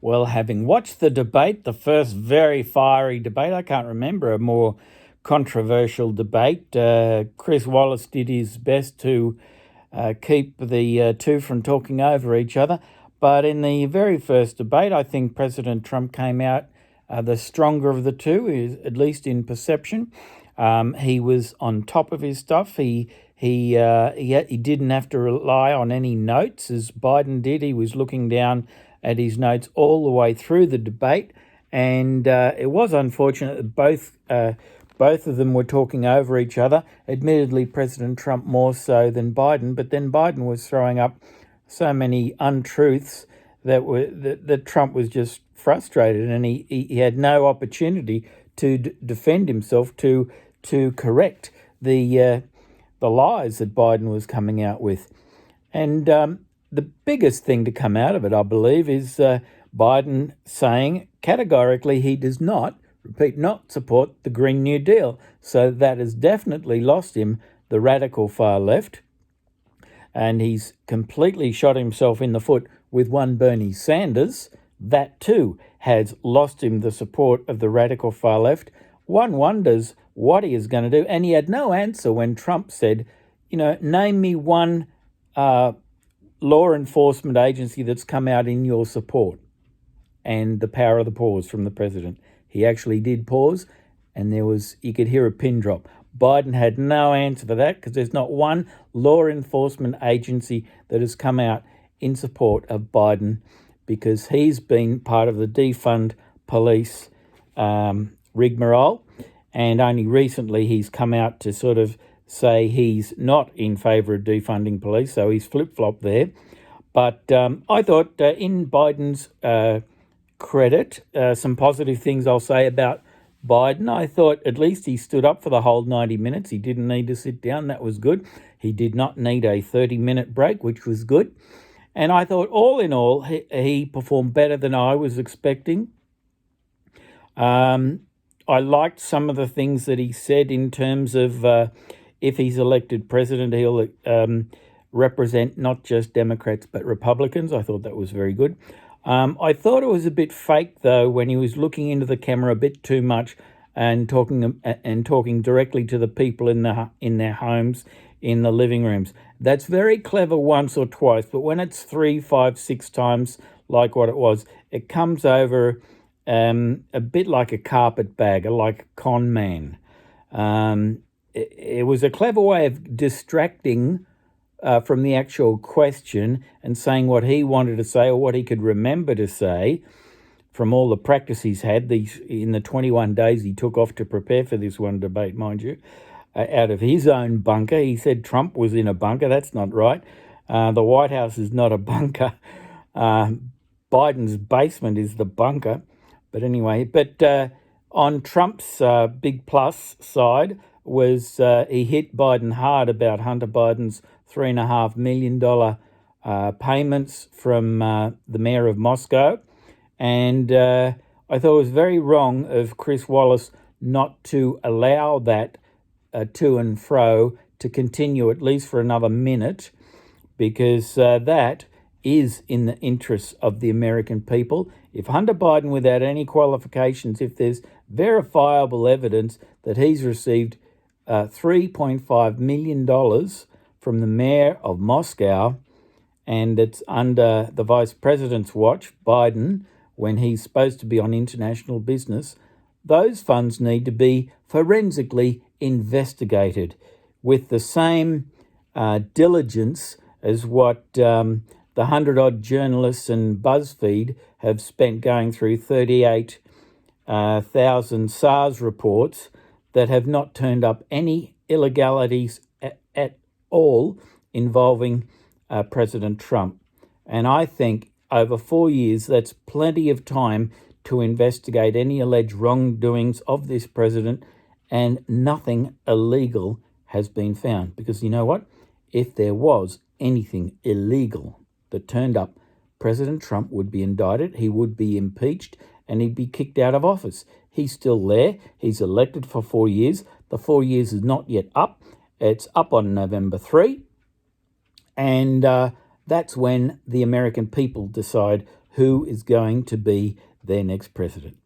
Well, having watched the debate, the first very fiery debate, I can't remember a more controversial debate. Chris Wallace did his best to keep the two from talking over each other. But in the very first debate, I think President Trump came out the stronger of the two, at least in perception. He was on top of his stuff. He didn't have to rely on any notes as Biden did. He was looking down at his notes all the way through the debate, and it was unfortunate that both of them were talking over each other. Admittedly, President Trump more so than Biden, but then Biden was throwing up so many untruths that Trump was just frustrated, and he had no opportunity to defend himself, to correct the lies that Biden was coming out with. And the biggest thing to come out of it, I believe, is Biden saying categorically he does not support the Green New Deal. So that has definitely lost him the radical far left. And he's completely shot himself in the foot with one Bernie Sanders. That too has lost him the support of the radical far left. One wonders what he is going to do. And he had no answer when Trump said, name me one law enforcement agency that's come out in your support. And the power of the pause from the president. He actually did pause, and you could hear a pin drop. Biden had no answer for that because there's not one law enforcement agency that has come out in support of Biden, because he's been part of the defund police rigmarole, and only recently he's come out to sort of say he's not in favour of defunding police, so he's flip-flopped there. But I thought in Biden's credit, some positive things I'll say about Biden. I thought at least he stood up for the whole 90 minutes. He didn't need to sit down. That was good. He did not need a 30-minute break, which was good. And I thought all in all, he performed better than I was expecting. I liked some of the things that he said in terms of if he's elected president, he'll represent not just Democrats but Republicans. I thought that was very good. I thought it was a bit fake, though, when he was looking into the camera a bit too much and talking directly to the people in their homes, in the living rooms. That's very clever once or twice, but when it's 3, 5, 6 times like what it was, it comes over a bit like a carpetbagger, like a con man. It was a clever way of distracting from the actual question and saying what he wanted to say or what he could remember to say from all the practice he's had in the 21 days he took off to prepare for this one debate, mind you, out of his own bunker. He said Trump was in a bunker. That's not right. The White House is not a bunker. Biden's basement is the bunker. But anyway, on Trump's big plus side was he hit Biden hard about Hunter Biden's $3.5 million payments from the mayor of Moscow. And I thought it was very wrong of Chris Wallace not to allow that to and fro to continue at least for another minute, because that is in the interests of the American people. If Hunter Biden, without any qualifications, if there's verifiable evidence that he's received $3.5 million from the mayor of Moscow, and it's under the vice president's watch, Biden, when he's supposed to be on international business, those funds need to be forensically investigated with the same diligence as what the 100-odd journalists and BuzzFeed have spent going through 38,000 SARS reports that have not turned up any illegalities at all involving President Trump. And I think over 4 years, that's plenty of time to investigate any alleged wrongdoings of this president, and nothing illegal has been found. Because you know what? If there was anything illegal that turned up, President Trump would be indicted, he would be impeached, and he'd be kicked out of office. He's still there. He's elected for 4 years. The 4 years is not yet up. It's up on November 3. And that's when the American people decide who is going to be their next president.